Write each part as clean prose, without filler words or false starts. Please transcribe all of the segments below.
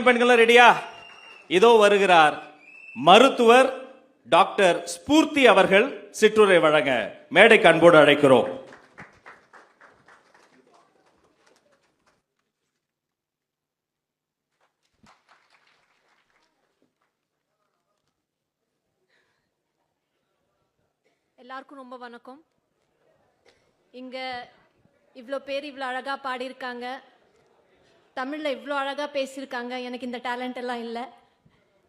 ஆண் பெண்கள் ரெடியா? இதோ வருகிறார் மருத்துவர் டாக்டர் ஸ்பூர்த்தி அவர்கள் சிற்றுரை வழங்க மேடைக்கு அன்போடு அழைக்கிறோம். எல்லாருக்கும் ரொம்ப வணக்கம். இங்க இவ்வளோ பேர் இவ்வளோ அழகா பாடியிருக்காங்க, தமிழ்ல இவ்வளோ அழகா பேசியிருக்காங்க. எனக்கு இந்த டேலண்ட் எல்லாம் இல்லை,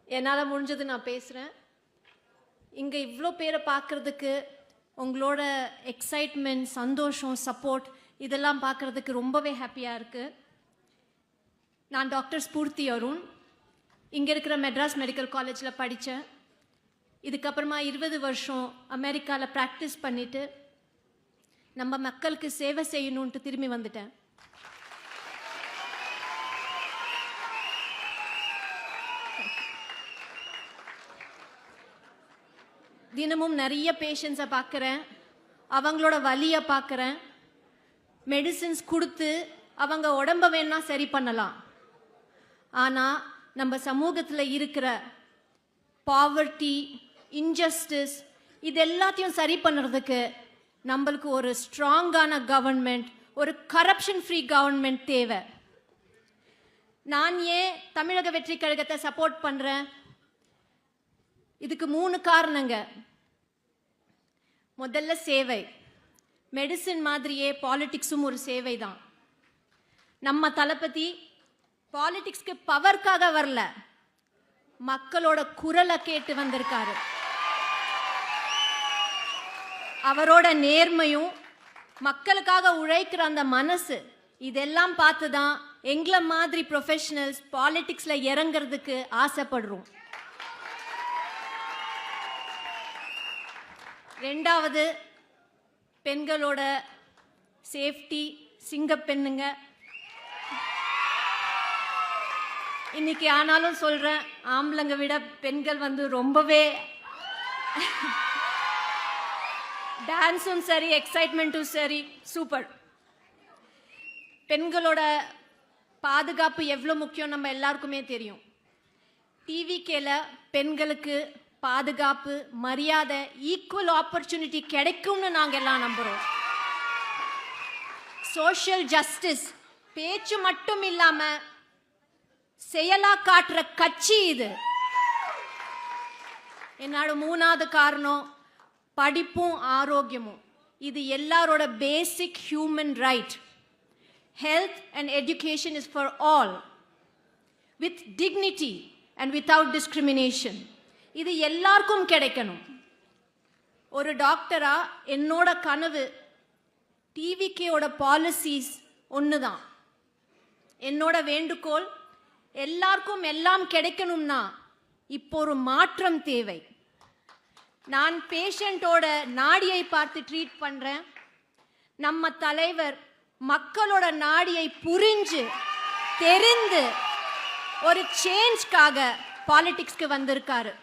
என்னால் முடிஞ்சது நான் பேசுகிறேன். இங்கே இவ்வளோ பேரை பார்க்குறதுக்கு உங்களோட எக்ஸைட்மெண்ட், சந்தோஷம், சப்போர்ட் இதெல்லாம் பார்க்குறதுக்கு ரொம்பவே ஹாப்பியாக இருக்குது. நான் டாக்டர் ஸ்பூர்த்தி அருண், இங்கே இருக்கிற மெட்ராஸ் மெடிக்கல் காலேஜில் படித்தேன். இதுக்கப்புறமா 20 வருஷம் அமெரிக்காவில் ப்ராக்டிஸ் பண்ணிவிட்டு நம்ம மக்களுக்கு சேவை செய்யணுன்ட்டு திரும்பி வந்துட்டேன். தினமும் நிறைய பேஷண்ட்ஸை பார்க்குறேன், அவங்களோட வலியை பார்க்குறேன். மெடிசின்ஸ் கொடுத்து அவங்க உடம்ப வேணா சரி பண்ணலாம், ஆனால் நம்ம சமூகத்தில் இருக்கிற பாவர்ட்டி, இன்ஜஸ்டிஸ் இது எல்லாத்தையும் சரி பண்ணுறதுக்கு நம்மளுக்கு ஒரு ஸ்ட்ராங்கான கவர்மெண்ட், ஒரு கரப்ஷன் ஃப்ரீ கவர்மெண்ட் தேவை. நான் ஏன் தமிழக வெற்றி கழகத்தை சப்போர்ட் பண்ணுறேன்? இதுக்கு 3 காரணங்க. முதல்ல சேவை. மெடிசின் மாதிரியே பாலிடிக்ஸும் ஒரு சேவை தான். நம்ம தளபதி பாலிடிக்ஸ்க்கு பவர்க்காக வரல, மக்களோட குரலை கேட்டு வந்திருக்காரு. அவரோட நேர்மையும் மக்களுக்காக உழைக்கிற அந்த மனசு இதெல்லாம் பார்த்து தான் எங்களை மாதிரி ப்ரொஃபஷனல்ஸ் பாலிடிக்ஸில் இறங்கிறதுக்கு ஆசைப்படுறோம். ரெண்டாவது, பெண்களோட சேஃப்டி. சிங்கப்பெண்ணுங்க இன்னைக்கு ஆனாலும் சொல்கிறேன், ஆம்பளைங்க விட பெண்கள் ரொம்பவே டான்ஸும் சரி, எக்ஸைட்மெண்ட்டும் சரி, சூப்பர். பெண்களோட பாதுகாப்பு எவ்வளோ முக்கியம் நம்ம எல்லாருக்குமே தெரியும். டிவிகேல பெண்களுக்கு பாதுகாப்பு, மரியாதை, ஈக்குவல் ஆப்பர்ச்சுனிட்டி கிடைக்கும்னு நாங்கள் எல்லாம் நம்புகிறோம். சோஷியல் ஜஸ்டிஸ் பேச்சு மட்டும் இல்லாமல் செயலா காட்டுற கட்சி இது. என்னோட 3வது காரணம் படிப்பும் ஆரோக்கியமும். இது எல்லாரோட பேசிக் human right. Health and education is for all with dignity and without discrimination. இது எல்லாருக்கும் கிடைக்கணும். ஒரு டாக்டரா என்னோட கனவு டிவிகேயோட பாலிசிஸ் ஒன்று தான். என்னோட வேண்டுகோள், எல்லாருக்கும் எல்லாம் கிடைக்கணும்னா இப்போ ஒரு மாற்றம் தேவை. நான் பேஷண்டோட நாடியை பார்த்து ட்ரீட் பண்ணுறேன். நம்ம தலைவர் மக்களோட நாடியை புரிஞ்சு தெரிந்து ஒரு சேஞ்ச்காக பாலிடிக்ஸ்க்கு வந்திருக்காரு.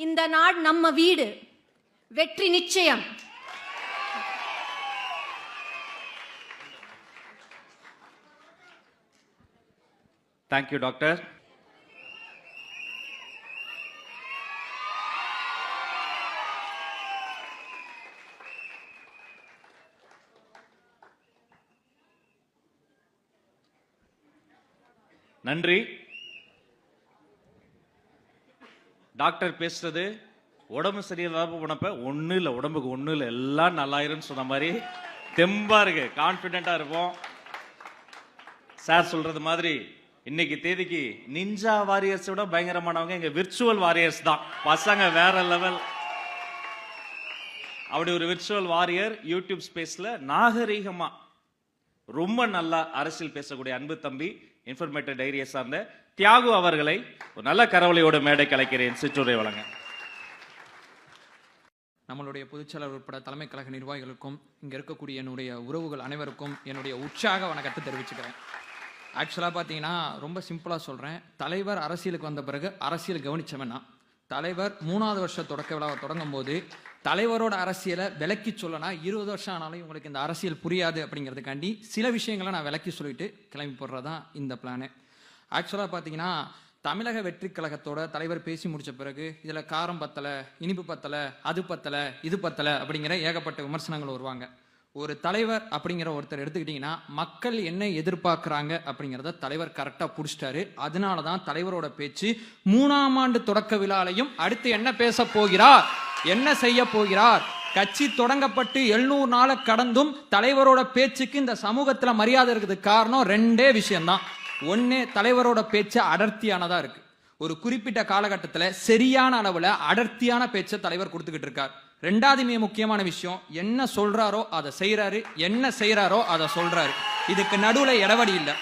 இந்த நாடு நம்ம வீடு, வெற்றி நிச்சயம். Thank you doctor. நன்றி. டாக்டர் பேசுறது உடம்பு சரியில்லாம போனப்ப ஒன்றும் இல்லை, உடம்புக்கு ஒன்றும் இல்லை, எல்லாம் நல்லாயிருன்னு சொன்ன மாதிரி தெம்பா இருக்கு, கான்ஃபிடென்ட்டா இருப்போம். சார் சொல்றது மாதிரி இன்னைக்கு தேதிக்கு நிஞ்சா வாரியர்ஸ் விட பயங்கரமானவங்க எங்க விர்ச்சுவல் வாரியர்ஸ் தான். பசங்க வேற லெவல். அப்படி ஒரு விர்ச்சுவல் வாரியர் யூடியூப் ஸ்பேஸ்ல நாகரீகமா ரொம்ப நல்லா அரசியல் பேசக்கூடிய அன்பு தம்பி, இன்ஃபர்மேட்டிவ் டைரியை சார்ந்த தியாகு அவர்களை ஒரு நல்ல கரவலையோட மேடை கலைக்கிறேன். சிற்றுரை வழங்க. நம்மளுடைய பொதுச்செயலாளர் உட்பட தலைமை கழக நிர்வாகிகளுக்கும் இங்கே இருக்கக்கூடிய என்னுடைய உறவுகள் அனைவருக்கும் என்னுடைய உற்சாக வணக்கத்தை தெரிவிச்சுக்கிறேன். ஆக்சுவலாக பார்த்தீங்கன்னா ரொம்ப சிம்பிளாக சொல்கிறேன். தலைவர் அரசியலுக்கு வந்த பிறகு அரசியல் கவனிச்சவனா, தலைவர் 3வது வருஷ தொடக்க விழாவை தொடங்கும் போது தலைவரோட அரசியலை விளக்கி சொல்லனா 20 வருஷம் ஆனாலும் உங்களுக்கு இந்த அரசியல் புரியாது அப்படிங்கிறதுக்காண்டி சில விஷயங்களை நான் விளக்கி சொல்லிட்டு கிளம்பி போடுறதான் இந்த பிளானு. ஆக்சுவலாக பார்த்தீங்கன்னா தமிழக வெற்றி கழகத்தோட தலைவர் பேசி முடிச்ச பிறகு இதில் காரம் பத்தலை, இனிப்பு பத்தலை, அது பத்தலை, இது பத்தலை அப்படிங்கிற ஏகப்பட்ட விமர்சனங்கள் வருவாங்க. ஒரு தலைவர் அப்படிங்கிற ஒருத்தர் எடுத்துக்கிட்டிங்கன்னா மக்கள் என்ன எதிர்பார்க்குறாங்க அப்படிங்கிறத தலைவர் கரெக்டாக பிடிச்சிட்டாரு. அதனால தான் தலைவரோட பேச்சு 3ஆம் ஆண்டு தொடக்க விழாலையும் அடுத்து என்ன பேச போகிறார், என்ன செய்ய போகிறார், கட்சி தொடங்கப்பட்டு 700 நாளை கடந்தும் தலைவரோட பேச்சுக்கு இந்த சமூகத்தில் மரியாதை இருக்குது. காரணம் 2 விஷயம்தான். ஒன்று, தலைவரோட பேச்சு அடர்த்தியானதா இருக்கு. ஒரு குறிப்பிட்ட காலகட்டத்தில் சரியான அளவில் அடர்த்தியான பேச்சை தலைவர் கொடுத்துக்கிட்டு இருக்கார். 2வது மிக முக்கியமான விஷயம், என்ன சொல்றாரோ அதை செய்யறாரு, என்ன செய்யறாரோ அதை சொல்றாரு. இதுக்கு நடுவில் இடவடி இல்லை.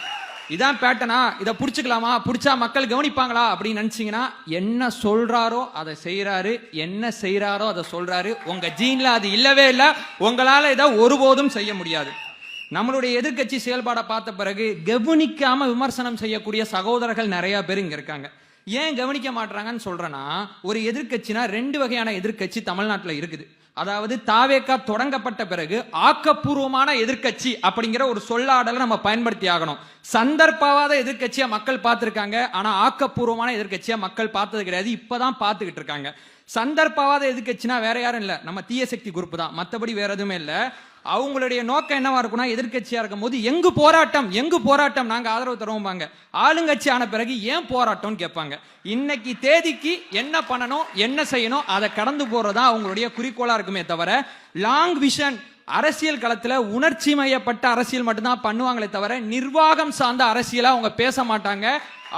இதான் பேட்டனா, இதை பிடிச்சிக்கலாமா, பிடிச்சா மக்கள் கவனிப்பாங்களா அப்படின்னு நினைச்சீங்கன்னா, என்ன சொல்றாரோ அதை செய்யறாரு, என்ன செய்யறாரோ அதை சொல்றாரு. உங்க ஜீன்ல அது இல்லவே இல்லை, உங்களால இதை ஒருபோதும் செய்ய முடியாது. நம்மளுடைய எதிர்கட்சி செயல்பாடை பார்த்த பிறகு கவனிக்காம விமர்சனம் செய்யக்கூடிய சகோதரர்கள் நிறைய பேர் இங்க இருக்காங்க. ஏன் கவனிக்க மாட்டாங்கன்னு சொல்றேன்னா, ஒரு எதிர்கட்சினா 2 வகையான எதிர்கட்சி தமிழ்நாட்டில் இருக்குது. அதாவது தாவேகா தொடங்கப்பட்ட பிறகு ஆக்கப்பூர்வமான எதிர்கட்சி அப்படிங்கிற ஒரு சொல்லாடலை நம்ம பயன்படுத்தி ஆகணும். சந்தர்ப்பவாத எதிர்கட்சியா மக்கள் பார்த்திருக்காங்க, ஆனா ஆக்கப்பூர்வமான எதிர்கட்சியா மக்கள் பார்த்தது கிடையாது. இப்பதான் பார்த்துக்கிட்டு இருக்காங்க. சந்தர்ப்பவாத எதிர்கட்சினா வேற யாரும் இல்ல, நம்ம தீய சக்தி குரூப் தான், மற்றபடி வேற எதுவுமே இல்ல. அவங்களுடைய நோக்கம் என்னவா இருக்கும்னா, எதிர்கட்சியா இருக்கும் போது எங்கு போராட்டம் நாங்க ஆதரவு தருவோம்பாங்க. ஆளுங்கட்சி ஆன பிறகு ஏன் போராட்டம்னு கேட்பாங்க. இன்னைக்கு தேதிக்கு என்ன பண்ணணும், என்ன செய்யணும், அதை கடந்து போறதா அவங்களுடைய குறிக்கோளா இருக்குமே தவிர, லாங் விஷன் அரசியல் களத்துல உணர்ச்சி மையப்பட்ட அரசியல் மட்டும்தான் பண்ணுவாங்களே தவிர, நிர்வாகம் சார்ந்த அரசியலா அவங்க பேச மாட்டாங்க.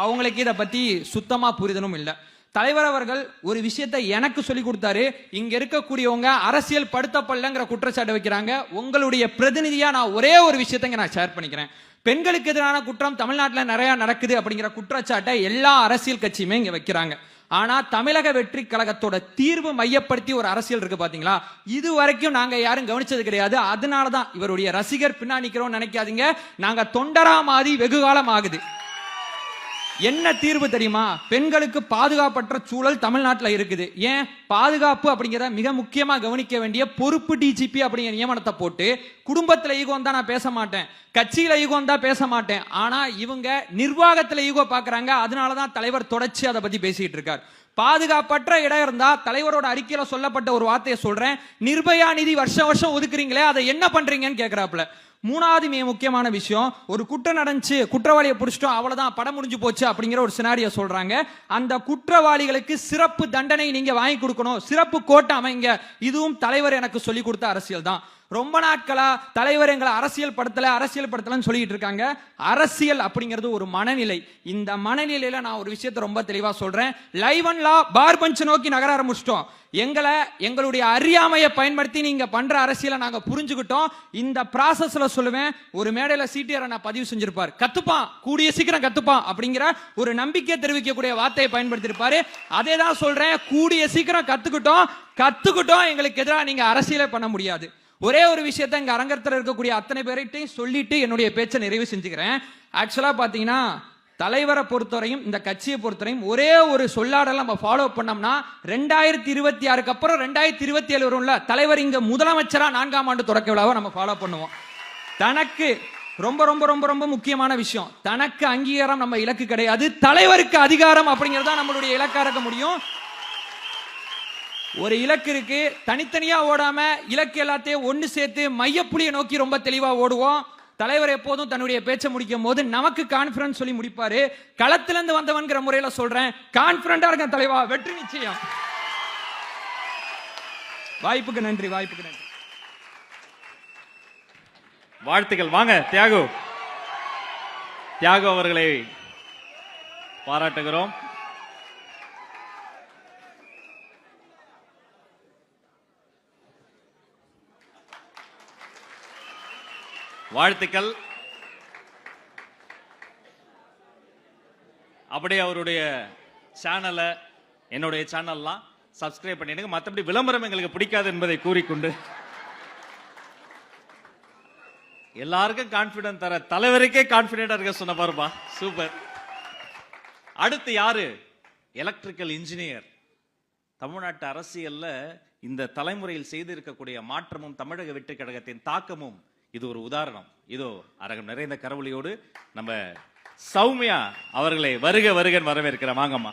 அவங்களுக்கு இதை பத்தி சுத்தமா புரிதலும் இல்லை. தலைவர் அவர்கள் ஒரு விஷயத்தை எனக்கு சொல்லி கொடுத்தாரு. இங்க இருக்கக்கூடியவங்க அரசியல் படுத்தப்படலங்கிற குற்றச்சாட்டு வைக்கிறாங்க. உங்களுடைய பிரதிநிதியா நான் ஒரே ஒரு விஷயத்தை நான் ஷேர் பண்ணிக்கிறேன். பெண்களுக்கு எதிரான குற்றம் தமிழ்நாட்டில் நிறைய நடக்குது அப்படிங்கிற குற்றச்சாட்டை எல்லா அரசியல் கட்சியுமே இங்க வைக்கிறாங்க. ஆனா தமிழக வெற்றி கழகத்தோட தீர்வு மையப்படுத்தி ஒரு அரசியல் இருக்கு பாத்தீங்களா, இது வரைக்கும் நாங்க யாரும் கவனிச்சது கிடையாது. அதனாலதான் இவருடைய ரசிகர் பின்னாடி நிக்கிறோம் நினைக்காதீங்க. நாங்க தொண்டரா மாறி வெகு காலம் ஆகுது. என்ன தீர்வு தெரியுமா? பெண்களுக்கு பாதுகாப்பற்ற சூழல் தமிழ்நாட்டில் இருக்குது. ஏன் பாதுகாப்பு அப்படிங்கிற மிக முக்கியமா கவனிக்க வேண்டிய பொறுப்பு டிஜிபி அப்படிங்கிற நியமனத்தை போட்டு, குடும்பத்தில் ஈகோ தான் நான் பேச மாட்டேன், கட்சியில ஈகோ தான் பேச மாட்டேன், ஆனா இவங்க நிர்வாகத்தில் ஈகோ பாக்குறாங்க. அதனாலதான் தலைவர் தொடர்ச்சி அதை பத்தி பேசிட்டு இருக்கார். பாதுகாப்பற்ற இடம் இருந்தா, தலைவரோட அறிக்கையில சொல்லப்பட்ட ஒரு வார்த்தையை சொல்றேன், நிர்பயா நிதி வருஷம் ஒதுக்குறீங்களே அதை என்ன பண்றீங்கன்னு கேட்கிறாப்புல. 3வது மிக முக்கியமான விஷயம், ஒரு குற்றம் நடந்துச்சு, குற்றவாளியை பிடிச்சிட்டோம், அவ்வளவுதான், படம் முடிஞ்சு போச்சு அப்படிங்கிற ஒரு சினாரியை சொல்றாங்க. அந்த குற்றவாளிகளுக்கு சிறப்பு தண்டனை நீங்க வாங்கி கொடுக்கணும், சிறப்பு கோட்டை அமைங்க. இதுவும் தலைவர் எனக்கு சொல்லி கொடுத்த அரசியல் தான். ரொம்ப நாட்களா தலைவர் எங்களை அரசியல் படுத்தலன்னு சொல்லிட்டு இருக்காங்க. அரசியல் அப்படிங்கிறது ஒரு மனநிலை. இந்த மனநிலையில நான் ஒரு விஷயத்தை ரொம்ப தெளிவா சொல்றேன். லைவ் அண்ட் லா பார் பஞ்ச் நோக்கி நகர ஆரம்பிச்சிட்டோம். எங்களுடைய அறியாமையை பயன்படுத்தி நீங்க பண்ற அரசியலை நாங்க புரிஞ்சுக்கிட்டோம். இந்த ப்ராசஸ்ல சொல்லுவேன், ஒரு மேடையில சிடிஆர் நான் பதிவு செஞ்சிருப்பார், கத்துப்பான், கூடிய சீக்கிரம் கத்துப்பான் அப்படிங்கிற ஒரு நம்பிக்கை தெரிவிக்கக்கூடிய வார்த்தையை பயன்படுத்தியிருப்பாரு. அதே தான் சொல்றேன், கூடிய சீக்கிரம் கத்துக்கிட்டோம். எங்களுக்கு எதிராக நீங்க அரசியலே பண்ண முடியாது. ஒரே ஒரு விஷயத்தை இங்க அரங்கத்தில் இருக்கக்கூடிய அத்தனை பேரையும் சொல்லிட்டு என்னுடைய பேச்சை நிறைவு செஞ்சுக்கிறேன். ஆக்சுவலா பாத்தீங்கன்னா தலைவரை பொறுத்தவரையும் இந்த கட்சியை பொறுத்தவரையும் ஒரே ஒரு சொல்லாடல் நம்ம ஃபாலோ பண்ணோம்னா, 2026 அப்புறம் 2027 வரும்ல, தலைவர் இங்க முதலமைச்சரா 4ஆம் ஆண்டு தொடக்க விழாவை நம்ம ஃபாலோ பண்ணுவோம். தனக்கு ரொம்ப ரொம்ப ரொம்ப ரொம்ப முக்கியமான விஷயம், தனக்கு அங்கீகாரம் நம்ம இலக்கு கிடையாது, தலைவருக்கு அதிகாரம் அப்படிங்கறதா நம்மளுடைய இலக்கா இருக்க முடியும். ஒரு இலக்கு இருக்கு, தனித்தனியா ஓடாம இலக்கு எல்லாத்தையும் ஒன்னு சேர்த்து மையப்புள்ளியை நோக்கி ரொம்ப தெளிவா ஓடுவோம். தலைவர் எப்போதும் தன்னுடைய பேச்சை முடிக்கும் போது நமக்கு கான்பிடன்ஸ் சொல்லி முடிப்பாரு. களத்திலிருந்து வந்தவன்கிற முறையில சொல்றேன், கான்பிடண்டா இருக்க தலைவா, வெற்றி நிச்சயம். வாய்ப்புக்கு நன்றி. வாழ்த்துக்கள். வாங்க தியாகு அவர்களை பாராட்டுகிறோம். வாழ்த்துக்கள். அப்படியே அவருடைய சேனலை, என்னுடைய சேனல்லாம் சப்ஸ்கிரைப் பண்ணிடுங்க. மற்றபடி விளம்பரம் எங்களுக்கு பிடிக்காது என்பதை கூறிக்கொண்டு, எல்லாருக்கும் கான்பிடன்ஸ் தர தலைவருக்கே கான்பிடண்டா இருக்க சொன்ன பாருப்பா, சூப்பர். அடுத்து யாரு? Electrical engineer. தமிழ்நாட்டு அரசியல்ல இந்த தலைமுறையில் செய்து இருக்கக்கூடிய மாற்றமும் தமிழக வெற்றி கழகத்தின் தாக்கமும் இது ஒரு உதாரணம். இதோ அரங்கம் நிறைந்த கரவொலியோடு நம்ம சௌமியா அவர்களை வருக வருகன் வரவேற்கிறேன். வாங்கம்மா.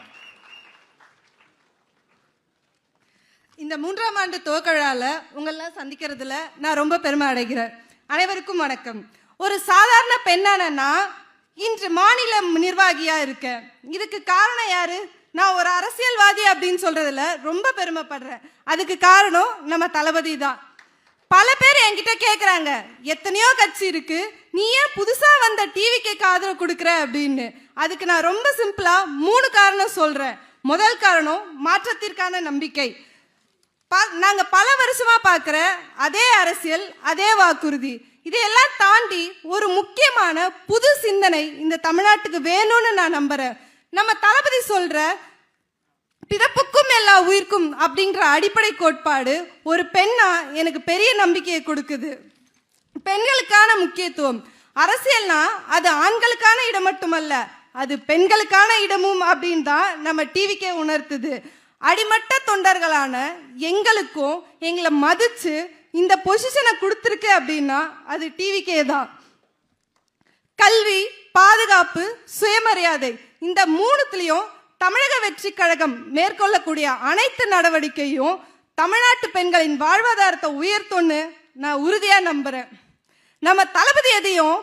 இந்த 3ஆம் ஆண்டு துவக்க விழால உங்களெல்லாம் சந்திக்கிறதுல நான் ரொம்ப பெருமை அடைகிறேன். அனைவருக்கும் வணக்கம். ஒரு சாதாரண பெண்ணானா இன்று மாநில நிர்வாகியா இருக்கேன். இதுக்கு காரணம் யாரு? நான் ஒரு அரசியல்வாதி அப்படின்னு சொல்றதுல ரொம்ப பெருமைப்படுறேன். அதுக்கு காரணம் நம்ம தளபதி தான். பல பேர் என்கிட்ட கேட்குறாங்க, எத்தனையோ கட்சி இருக்கு, நீ ஏன் புதுசா வந்த டிவிக்கு ஆதரவு கொடுக்குற அப்படின்னு. அதுக்கு நான் ரொம்ப சிம்பிளா 3 காரணம் சொல்றேன். முதல் காரணம் மாற்றத்திற்கான நம்பிக்கை. நாங்க பல வருஷமா பார்க்குற அதே அரசியல், அதே வாக்குறுதி, இதையெல்லாம் தாண்டி ஒரு முக்கியமான புது சிந்தனை இந்த தமிழ்நாட்டுக்கு வேணும்னு நான் நம்புறேன். நம்ம தளபதி சொல்ற பிறப்புக்கும் எல்லா உயிர்க்கும் அப்படிங்கிற அடிப்படை கோட்பாடு ஒரு பெண்ணா எனக்கு பெரிய நம்பிக்கையை கொடுக்குது. பெண்களுக்கான முக்கியத்துவம். அரசியல்னா அது ஆண்களுக்கான இடம் மட்டுமல்ல, அது பெண்களுக்கான இடமும் அப்படின்னு தான் நம்ம டிவிக்கே உணர்த்துது. அடிமட்ட தொண்டர்களான எங்களுக்கும் எங்களை மதிச்சு இந்த பொசிஷனை கொடுத்துருக்கு அப்படின்னா அது டிவிக்கே தான். கல்வி, பாதுகாப்பு, சுயமரியாதை, இந்த 3த்துலயும் தமிழக வெற்றி கழகம் மேற்கொள்ளக்கூடிய அனைத்து நடவடிக்கையும் தமிழ்நாட்டு பெண்களின் வாழ்வாதாரத்தை உயர்த்தும்னு நான் உறுதியா நம்புறேன். நம்ம தளபதி எதையும்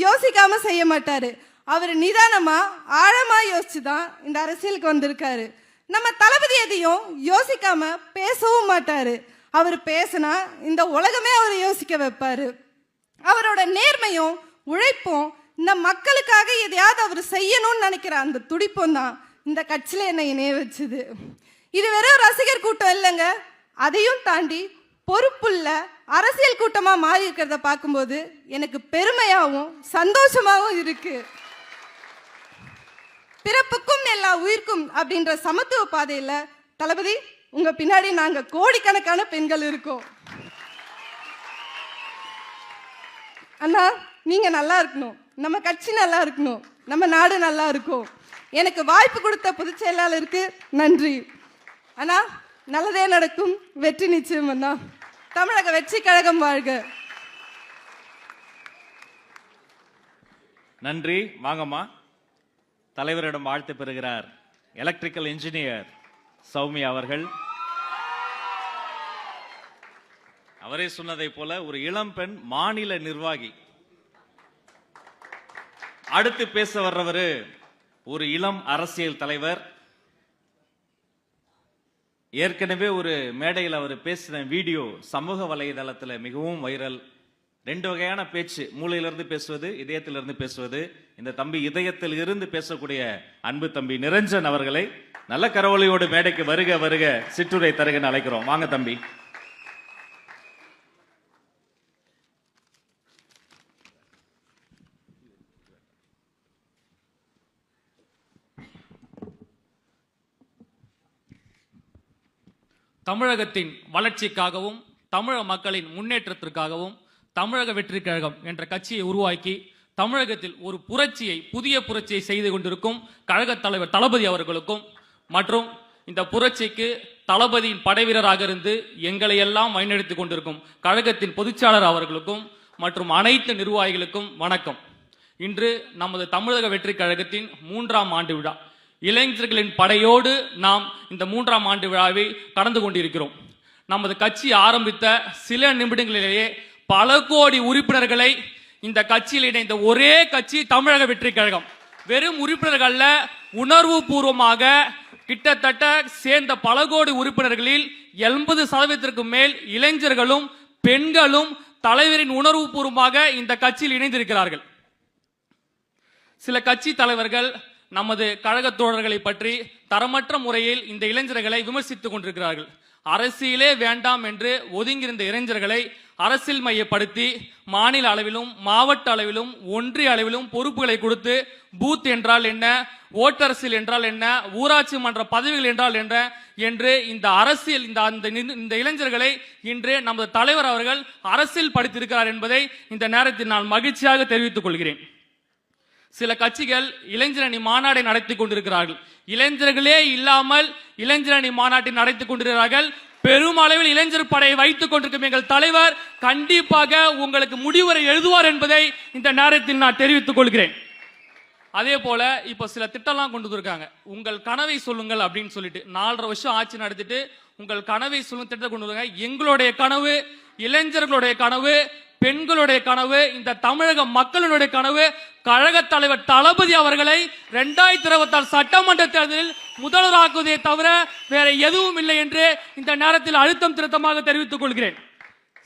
யோசிக்காம செய்ய மாட்டாரு. அவர் நிதானமா ஆழமா யோசிச்சுதான் இந்த அரசியலுக்கு வந்திருக்காரு. நம்ம தளபதி எதையும் யோசிக்காம பேசவும் மாட்டாரு. அவர் பேசினா இந்த உலகமே அவரை யோசிக்க வைப்பாரு. அவரோட நேர்மையும் உழைப்பும், இந்த மக்களுக்காக எதையாவது அவர் செய்யணும்னு நினைக்கிற அந்த துடிப்பும் தான் இந்த கட்சியில என்னை இணைய வச்சுது. இது வெறும் ரசிகர் கூட்டம் இல்லைங்க, அதையும் தாண்டி பொறுப்புள்ள அரசியல் கூட்டமா மாறி இருக்கிறத பார்க்கும்போது எனக்கு பெருமையாகவும் சந்தோஷமாகவும் இருக்கு. பிறப்புக்கும் எல்லா உயிர்க்கும் அப்படின்ற சமத்துவ பாதையில தளபதி உங்க பின்னாடி நாங்க கோடிக்கணக்கான பெண்கள் இருக்கோம். அண்ணா, நீங்க நல்லா இருக்கணும், நம்ம கட்சி நல்லா இருக்கணும், நம்ம நாடு நல்லா இருக்கும். எனக்கு வாய்ப்பு கொடுத்த பொதுச் செயலாளருக்கு நன்றி அண்ணா. நல்லதே நடக்கும், வெற்றி நிச்சயம் அண்ணா. தமிழக வெற்றி கழகம் வாழ்க. நன்றி. வாங்கம்மா. தலைவரிடம் வாழ்த்து பெறுகிறார் எலக்ட்ரிக்கல் இன்ஜினியர் சௌமியா அவர்கள். அவரே சொன்னதை போல ஒரு இளம் பெண் மாநில நிர்வாகி. அடுத்து பேச வர்றவர் ஒரு இளம் அரசியல் தலைவர். ஏற்கனவே ஒரு மேடையில் அவர் பேசின வீடியோ சமூக வலைதளத்தில் மிகவும் வைரல். 2 வகையான பேச்சு, மூளையிலிருந்து பேசுவது, இதயத்திலிருந்து பேசுவது. இந்த தம்பி இதயத்தில் இருந்து பேசக்கூடிய அன்பு தம்பி நிரஞ்சன் அவர்களை நல்ல கரவொலியோடு மேடைக்கு வருக வருக சிற்றுரை தருகன்னு அழைக்கிறோம். வாங்க தம்பி. தமிழகத்தின் வளர்ச்சிக்காகவும் தமிழக மக்களின் முன்னேற்றத்திற்காகவும் தமிழக வெற்றி கழகம் என்ற கட்சியை உருவாக்கி தமிழகத்தில் ஒரு புதிய புரட்சியை செய்து கொண்டிருக்கும் கழக தலைவர் தளபதி அவர்களுக்கும் மற்றும் இந்த புரட்சிக்கு தளபதியின் படைவீரராக இருந்து எங்களை எல்லாம் வழிநடத்திக் கொண்டிருக்கும் கழகத்தின் பொதுச்சாளர் அவர்களுக்கும் மற்றும் அனைத்து நிர்வாகிகளுக்கும் வணக்கம். இன்று நமது தமிழக வெற்றி கழகத்தின் 3ஆம் ஆண்டு விழா. இளைஞர்களின் படையோடு நாம் இந்த 3ஆம் ஆண்டு விழாவை கடந்து கொண்டிருக்கிறோம். நமது கட்சி ஆரம்பித்த சில நிமிடங்களிலேயே பல கோடி உறுப்பினர்களை இந்த கட்சியில் இணைந்த ஒரே கட்சி தமிழக வெற்றி கழகம். வெறும் உறுப்பினர்கள்ல, உணர்வு பூர்வமாக கிட்டத்தட்ட சேர்ந்த பல கோடி உறுப்பினர்களில் 80% மேல் இளைஞர்களும் பெண்களும் தலைவரின் உணர்வு பூர்வமாக இந்த கட்சியில் இணைந்திருக்கிறார்கள். சில கட்சி தலைவர்கள் நமது கழக தோழர்களை பற்றி தரமற்ற முறையில் இந்த இளைஞர்களை விமர்சித்துக் கொண்டிருக்கிறார்கள். அரசியலே வேண்டாம் என்று ஒதுங்கியிருந்த இளைஞர்களை அரசியல் மையப்படுத்தி மாநில அளவிலும் மாவட்ட அளவிலும் ஒன்றிய அளவிலும் பொறுப்புகளை கொடுத்து பூத் என்றால் என்ன, ஓட்டரசியல் என்றால் என்ன, ஊராட்சி மன்ற பதவிகள் என்றால் என்ன என்று இந்த அரசியல் இந்த இளைஞர்களை இன்று நமது தலைவர் அவர்கள் அரசியல் படித்திருக்கிறார் என்பதை இந்த நேரத்தில் நான் மகிழ்ச்சியாக தெரிவித்துக் கொள்கிறேன். சில கட்சிகள் இளைஞரணி மாநாடை நடத்தி கொண்டிருக்கிறார்கள். இளைஞர்களே இல்லாமல் இளைஞரணி மாநாட்டை நடத்தி கொண்டிருக்கிறார்கள். பெருமளவில் இளைஞர் படையை வைத்துக் கொண்டிருக்கும் எங்கள் தலைவர் கண்டிப்பாக உங்களுக்கு முடிவுரை எழுதுவார் என்பதை இந்த நேரத்தில் நான் தெரிவித்துக் கொள்கிறேன். அதே போல இப்ப சில திட்டம்லாம் கொண்டு வந்திருக்காங்க. உங்கள் கனவை சொல்லுங்கள் அப்படின்னு சொல்லிட்டு 4.5 வருஷம் ஆட்சி நடத்திட்டு உங்கள் கனவை சொல்லும் திட்டத்தை கொண்டு வந்தாங்க. எங்களுடைய கனவு, இளைஞர்களுடைய கனவு, பெண்களுடைய கனவு, இந்த தமிழக மக்களுடைய கனவு, கழக தலைவர் தளபதி அவர்களை 2026 சட்டமன்ற தேர்தலில் முதல்வராக்குவதை தவிர வேற எதுவும் இல்லை என்று இந்த நேரத்தில் அழுத்தம் திருத்தமாக தெரிவித்துக் கொள்கிறேன்.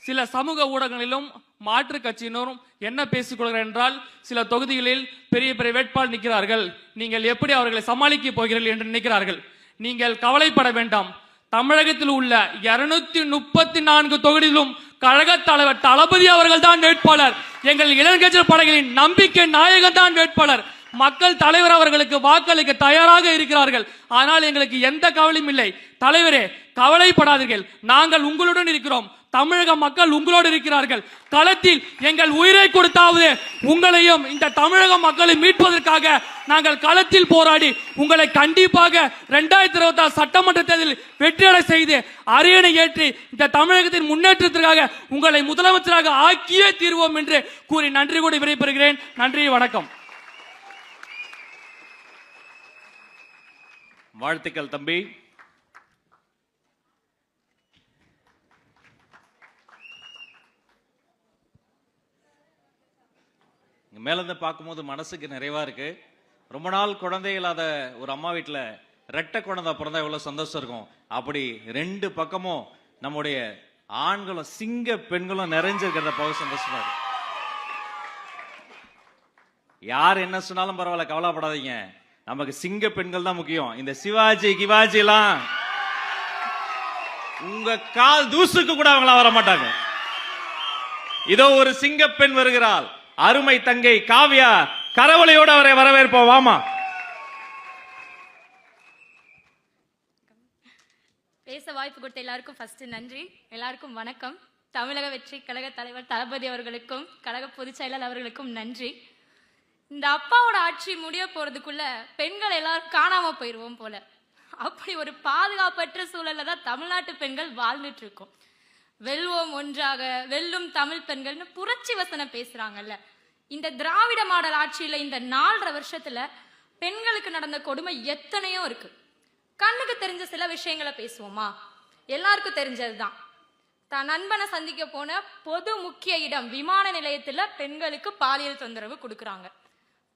சில சமூக ஊடகங்களிலும் மாற்று கட்சியினரும் என்ன பேசிக் கொள்கிறார் என்றால், சில தொகுதிகளில் பெரிய பெரிய வேட்பாளர் நிற்கிறார்கள், நீங்கள் எப்படி அவர்களை சமாளிக்க போகிறீர்கள் என்று நினைக்கிறார்கள். நீங்கள் கவலைப்பட வேண்டாம். தமிழகத்தில் உள்ள 234 தொகுதியிலும் கழக தலைவர் தளபதி அவர்கள் தான் வேட்பாளர். எங்கள் இளைஞர் படைகளின் நம்பிக்கை நாயகன் தான் வேட்பாளர். மக்கள் தலைவர் அவர்களுக்கு வாக்களிக்க தயாராக இருக்கிறார்கள். ஆனால் எங்களுக்கு எந்த கவலையும் இல்லை. தலைவரே, கவலைப்படாதீர்கள், நாங்கள் உங்களுடன் இருக்கிறோம். தமிழக மக்கள் உங்களோடு இருக்கிறார்கள். களத்தில் எங்கள் உயிரை கொடுத்தாவது உங்களையும் இந்த தமிழக மக்களை மீட்பதற்காக நாங்கள் களத்தில் போராடி உங்களை கண்டிப்பாக 2026 சட்டமன்ற தேர்தலில் வெற்றியடை செய்து அரியணை ஏற்றி இந்த தமிழகத்தின் முன்னேற்றத்திற்காக உங்களை முதலமைச்சராக ஆக்கியே தீர்வோம் என்று கூறி நன்றி கூடி விடைபெறுகிறேன். நன்றி, வணக்கம். வாழ்த்துக்கள் தம்பி. மேல இருந்து பார்க்கும்போது மனசுக்கு நிறைவா இருக்கு. ரொம்ப நாள் குழந்தை இல்லாத ஒரு அம்மா வீட்டுல ரெட்டை குழந்தை பிறந்தா எவ்வளவு சந்தோஷம் இருக்கும். அப்படி 2 பக்கமும் நம்முடைய ஆண்களும் சிங்க பெண்களும் நிறைஞ்சிருக்கிறத பார்க்க சந்தோஷமா இருக்கு. யார் என்ன சொன்னாலும் பரவாயில்ல, கவலைப்படாதீங்க, நமக்கு சிங்க பெண்கள் தான் முக்கியம். இந்த சிவாஜி கிவாஜி எல்லாம் உங்க கால் தூசுக்கு கூட அவங்களா வர மாட்டாங்க. இதோ ஒரு சிங்க பெண் வருகிறாள், அருமை தங்கை காவ்யா. கரவளையோடு அவரை வரவேற்போம். வாமா. பேச வாய்ப்பு கொடுத்த எல்லாருக்கும் ஃபர்ஸ்ட் நன்றி. எல்லாருக்கும் வணக்கம். தமிழக வெற்றி கழக தலைவர் தளபதி அவர்களுக்கும் கழக பொதுச் செயலாளர் அவர்களுக்கும் நன்றி. இந்த அப்பாவோட ஆட்சி முடிய போறதுக்குள்ள பெண்கள் எல்லாரும் காணாம போயிருவோம் போல. அப்படி ஒரு பாதுகாப்பற்ற சூழல்ல தான் தமிழ்நாட்டு பெண்கள் வாழ்ந்துட்டு இருக்கோம். வெல்வோம் ஒன்றாக, வெல்லும் தமிழ் பெண்கள்னு புரட்சி வசனம் பேசுறாங்கல்ல. இந்த திராவிட மாடல் ஆட்சியில இந்த 4.5 வருஷத்துல பெண்களுக்கு நடந்த கொடுமை எத்தனையோ இருக்கு. கண்ணுக்கு தெரிஞ்ச சில விஷயங்களை பேசுவோமா? எல்லாருக்கும் தெரிஞ்சதுதான், தான் நண்பனை சந்திக்க போன பொது முக்கிய இடம் விமான நிலையத்துல பெண்களுக்கு பாலியல் தொந்தரவு கொடுக்கறாங்க.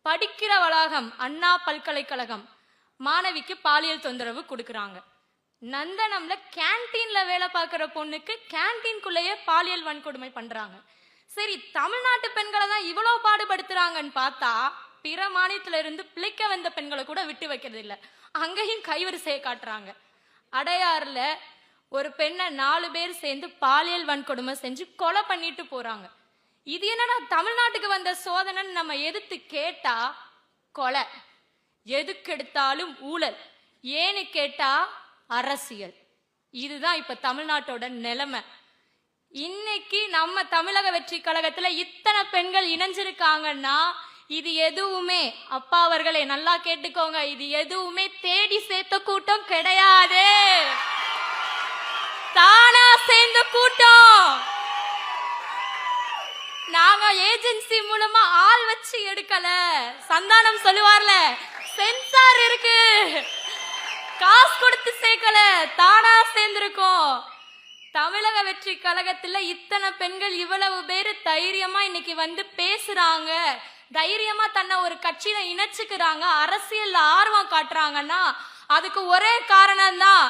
படிக்கிற வளாகம் அண்ணா பல்கலைக்கழகம் மாணவிக்கு பாலியல் தொந்தரவு கொடுக்கறாங்க. நந்தனம்ல கேன்டீன்ல வேலை பார்க்கிற பொண்ணுக்கு கேன்டீன்குள்ளேயே பாலியல் வன்கொடுமை பண்றாங்க. சரி, தமிழ்நாட்டு பெண்களை தான் இவ்வளவு பாடுபடுத்துறாங்கன்னு பார்த்தா பிற மாநிலத்தில இருந்து பிழைக்க வந்த பெண்களை கூட விட்டு வைக்கிறது இல்ல, அங்கேயும் கைவரிசையை காட்டுறாங்க. அடையாறுல ஒரு பெண்ணை 4 பேர் சேர்ந்து பாலியல் வன்கொடுமை செஞ்சு கொலை பண்ணிட்டு போறாங்க. இது என்னன்னா தமிழ்நாட்டுக்கு வந்த சோதனைன்னு நம்ம எதிர்த்து கேட்டா கொலை, எதுக்கு எடுத்தாலும் ஊழல், ஏன்னு கேட்டா அரசியல். இதுதான் இப்ப தமிழ்நாட்டோட நிலைமை. இன்னைக்கு நம்ம தமிழக வெற்றி கழகத்துல இத்தனை பெண்கள் இணைஞ்சிருக்காங்கன்னா இது எதுவுமே, அப்பா அவர்களே நல்லா கேட்டுக்கோங்க, இது எதுவுமே தேடி சேர்த்த கூட்டம் கிடையாது, தானா சேர்ந்த கூட்டம். நாங்க ஏஜென்சி மூலமா ஆள் வச்சு எடுக்கல. சந்தானம் சொல்லுவார்ல, சென்சார் இருக்கு, காசு கொடுத்து சேர்க்கல, தானா சேர்ந்திருக்கோம். தமிழக வெற்றி கழகத்துல இத்தனை பெண்கள் இவ்வளவு பேரு தைரியமா இன்னைக்கு வந்து பேசுறாங்க, தைரியமா தன்னை ஒரு கட்சியில இணைச்சுக்கிறாங்க, அரசியல்ல ஆர்வம் காட்டுறாங்கன்னா அதுக்கு ஒரே காரணம் தான்,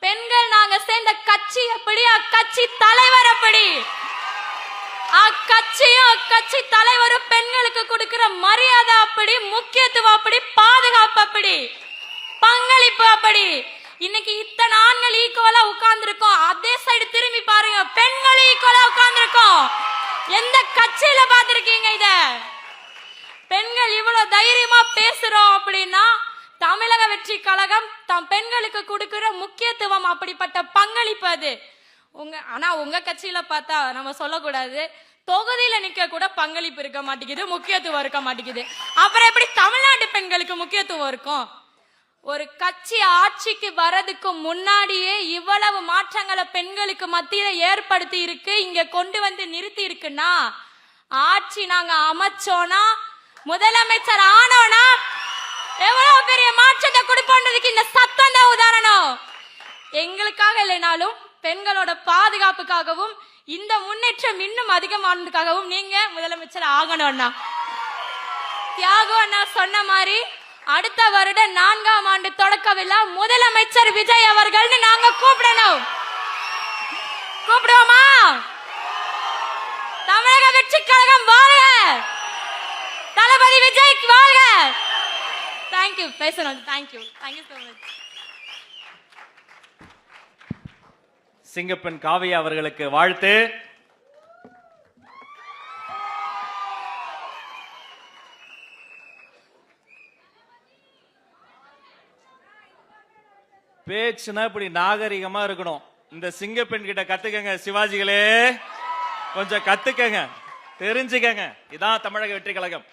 பெண்கள் நாங்க சேர்ந்த கட்சி எப்படி, அக்கட்சி தலைவர் அப்படி, அக்கட்சியும் அக்கட்சி தலைவரும் பெண்களுக்கு கொடுக்கிற மரியாதை அப்படி, முக்கியத்துவம் அப்படி, பாதுகாப்பு அப்படி, பங்களிப்பு அப்படி. இன்னைக்கு இத்தனை ஆண்கள் ஈக்குவலா உட்கார்ந்து இருக்கோம், அதே சைடு திரும்பி பாருங்க, பெண்கள் ஈக்குவலா உட்கார்ந்து இருக்கோம். எந்த கட்சியில பாத்திருக்கீங்க இத? பெண்கள் இவ்வளவு தைரியமா பேசுறோம் அப்படின்னா தமிழக வெற்றி கழகம் தம் பெண்களுக்கு கொடுக்கிற முக்கியத்துவம், அப்படிப்பட்ட பங்களிப்பு அது. ஆனா உங்க கட்சியில பார்த்தா நம்ம சொல்லக்கூடாது, தொகுதியில நிக்க கூட பங்களிப்பு இருக்க மாட்டேங்குது, முக்கியத்துவம் இருக்க மாட்டேங்குது. அப்புறம் எப்படி தமிழ்நாட்டு பெண்களுக்கு முக்கியத்துவம் இருக்கும்? ஒரு கட்சி ஆட்சிக்கு வரதுக்கு முன்னாடியே இவ்வளவு மாற்றங்களை பெண்களுக்கு மத்தியில ஏற்படுத்தி இருக்கு, இங்க கொண்டு வந்து நிறுத்தி இருக்குன்னா, ஆட்சி நாங்க அமைச்சோனா, முதலமைச்சர் ஆனோனா எவ்வளவு பெரிய மாற்றத்தை கொடுப்போன்றதுக்கு இந்த சத்தம் தான் உதாரணம். எங்களுக்காக இல்லைனாலும் பெண்களோட பாதுகாப்புக்காகவும் இந்த முன்னேற்றம் இன்னும் அதிகமானதுக்காகவும் நீங்க முதலமைச்சர் ஆகணும்னா, தியாகம் அண்ணா சொன்ன மாதிரி அடுத்த வருடம் 4ஆம் ஆண்டு தொடக்க விழா முதலமைச்சர் விஜய் அவர்கள்னு நாங்க கூப்பிடணும். கூப்பிடுவோமா? தமிழக வெற்றி கழகம் வாழ்க, தளபதி விஜய் வாழ்க. தேங்க்யூ. பேசணும். Thank you so much. சிங்கப்பெண் காவியா அவர்களுக்கு வாழ்த்து. பேச்சுனா இப்படி நாகரிகமா இருக்கணும். இந்த சிங்கப்பெண் கிட்ட கத்துக்கங்க சிவாஜிகளே, கொஞ்சம் கத்துக்கங்க, தெரிஞ்சுக்கங்க. இதான் தமிழக வெற்றி கழகம்.